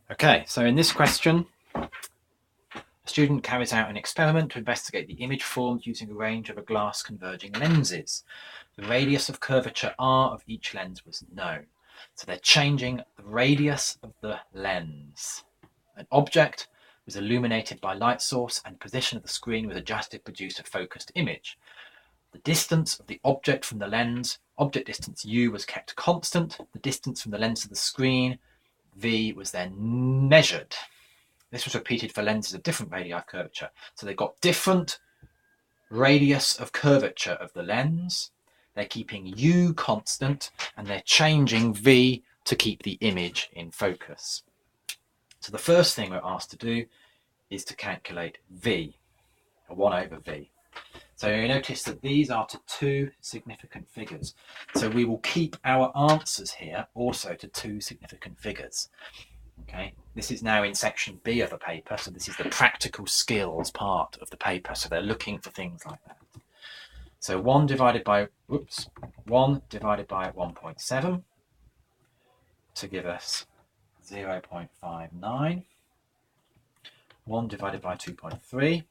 Okay, so in this question, a student carries out an experiment to investigate the image formed using a range of glass converging lenses. The radius of curvature r of each lens was known. So they're changing the radius of the lens. An object was illuminated by light source and position of the screen was adjusted to produce a focused image. The distance of the object from the lens, object distance u, was kept constant. The distance from the lens to the screen, v, was then measured. This was repeated for lenses of different radii of curvature. So they've got different radius of curvature of the lens. They're keeping u constant and they're changing v to keep the image in focus. So the first thing we're asked to do is to calculate v, 1 over v. So you notice that these are to two significant figures. So we will keep our answers here also to two significant figures. Okay, this is now in section B of the paper, so this is the practical skills part of the paper, so they're looking for things like that. So 1 divided by 1.7 to give us 0.59. 1 divided by 2.3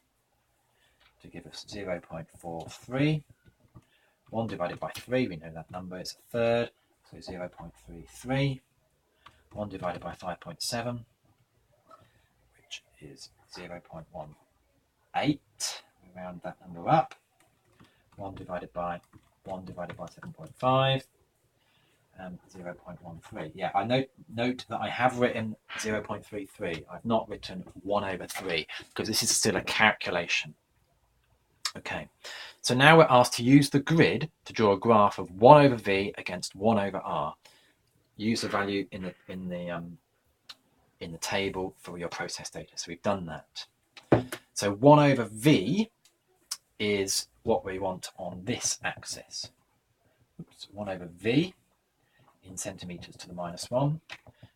to give us 0.43. 1 divided by 3, we know that number is a third, so 0.33. 1 divided by 5.7, which is 0.18. We round that number up. 1 divided by 7.5, 0.13. Yeah, I note that I have written 0.33. I've not written 1 over 3 because this is still a calculation. Okay, so now we're asked to use the grid to draw a graph of 1 over v against 1 over r. Use the value in the table for your process data. So we've done that. So 1 over v is what we want on this axis. 1 over v in centimetres to the minus 1.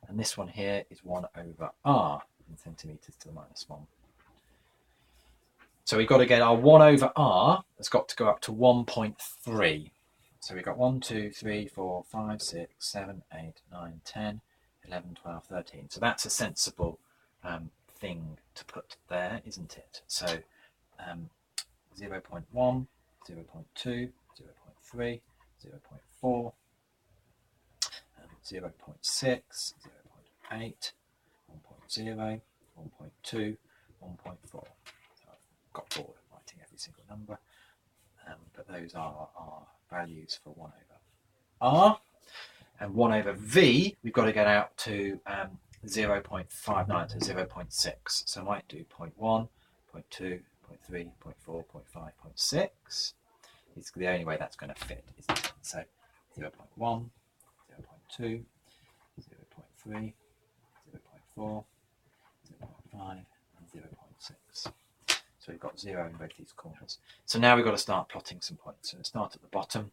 And this one here is 1 over r in centimetres to the minus 1. So we've got to get our 1 over r has got to go up to 1.3. So we've got 1, 2, 3, 4, 5, 6, 7, 8, 9, 10, 11, 12, 13. So that's a sensible thing to put there, isn't it? So 0.1, 0.2, 0.3, 0.4, 0.6, 0.8, 1.0, 1.2, 1.4. So I've got bored of writing every single number, but those are our values for 1 over r. And 1 over v, we've got to get out to 0.59, so 0.6. So I might do 0.1, 0.2, 0.3, 0.4, 0.5, 0.6. It's the only way that's going to fit, isn't it? So 0.1, 0.2, 0.3, 0.4, 0.5, and 0.6. So we've got 0 in both these corners. So now we've got to start plotting some points. So we'll start at the bottom.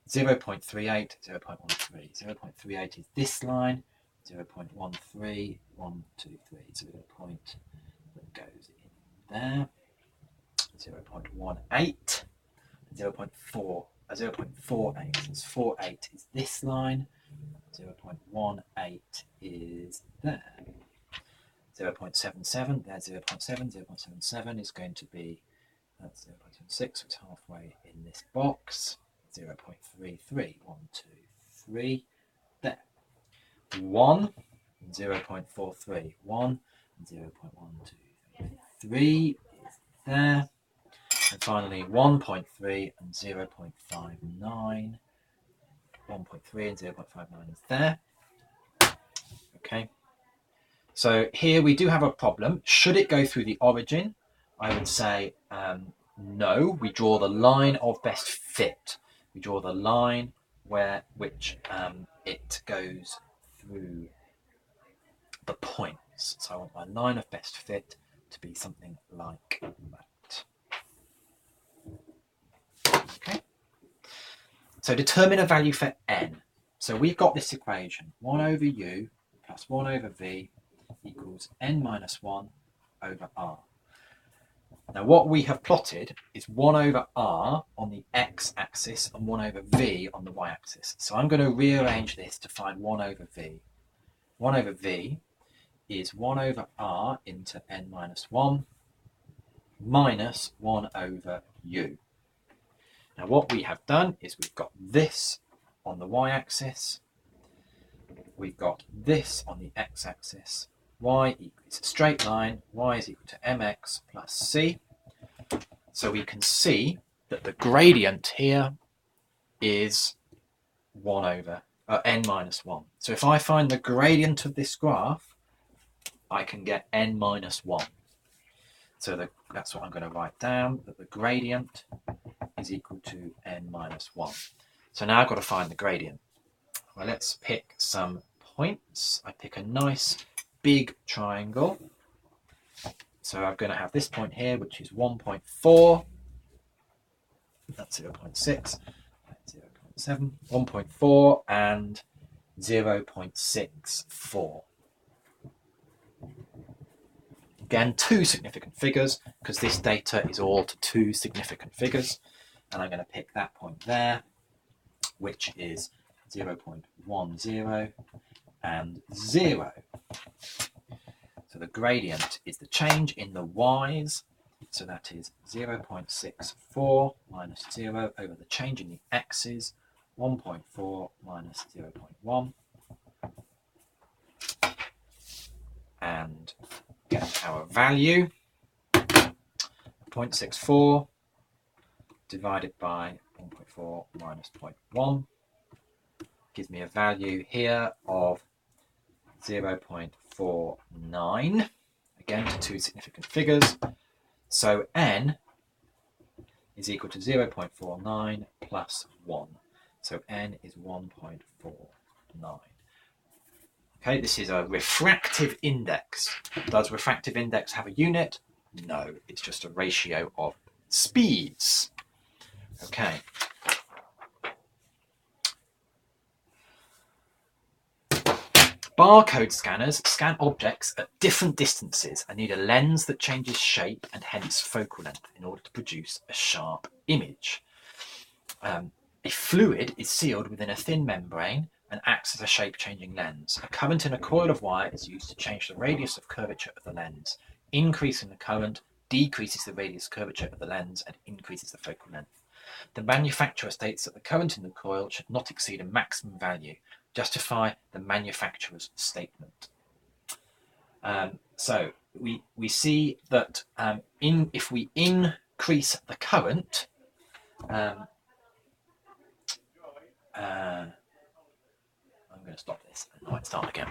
0.38, 0.13. 0.38 is this line. 0.13, 1, 2, 3. So we've got a point that goes in there. 0.18, 0.48. It's 48 is this line. 0.18 is there. 0.77, there's 0.7. 0.77 is going to be, that's 0.76, so it's halfway in this box. 0.33, 1, 2, 3, there. 1, 0.43, 1, 0.1, 2, 3 is there. And finally 1.3 and 0.59, 1.3 and 0.59 is there. Okay. So here we do have a problem. Should it go through the origin? I would say no. We draw the line of best fit. We draw the line which it goes through the points. So I want my line of best fit to be something like that. Okay. So determine a value for n. So we've got this equation, 1 over u plus 1 over v equals n minus 1 over r. Now what we have plotted is 1 over r on the x-axis and 1 over v on the y-axis. So I'm going to rearrange this to find 1 over v. 1 over v is 1 over r into n minus 1 minus 1 over u. Now what we have done is we've got this on the y-axis, we've got this on the x-axis, it's a straight line, y is equal to mx plus c. So we can see that the gradient here is 1 over n minus 1. So if I find the gradient of this graph, I can get n minus 1. So that's what I'm going to write down, that the gradient is equal to n minus 1. So now I've got to find the gradient. Well, let's pick some points. I pick a nice big triangle. So I'm going to have this point here, which is 1.4. That's 0.6. 0.7, 1.4 and 0.64. Again, two significant figures, because this data is all to two significant figures. And I'm going to pick that point there, which is 0.10 and 0. So the gradient is the change in the y's. So that is 0.64 minus 0 over the change in the x's, 1.4 minus 0.1. And get our value, 0.64 divided by 1.4 minus 0.1 gives me a value here of 0.49, again to two significant figures. So n is equal to 0.49 plus 1. So n is 1.49. Okay, this is a refractive index. Does refractive index have a unit? No, it's just a ratio of speeds. Okay. Barcode scanners scan objects at different distances and need a lens that changes shape and hence focal length in order to produce a sharp image. A fluid is sealed within a thin membrane and acts as a shape-changing lens. A current in a coil of wire is used to change the radius of curvature of the lens. Increasing the current decreases the radius curvature of the lens and increases the focal length. The manufacturer states that the current in the coil should not exceed a maximum value. Justify the manufacturer's statement. So we see that if we increase the current, I'm going to stop this and start again.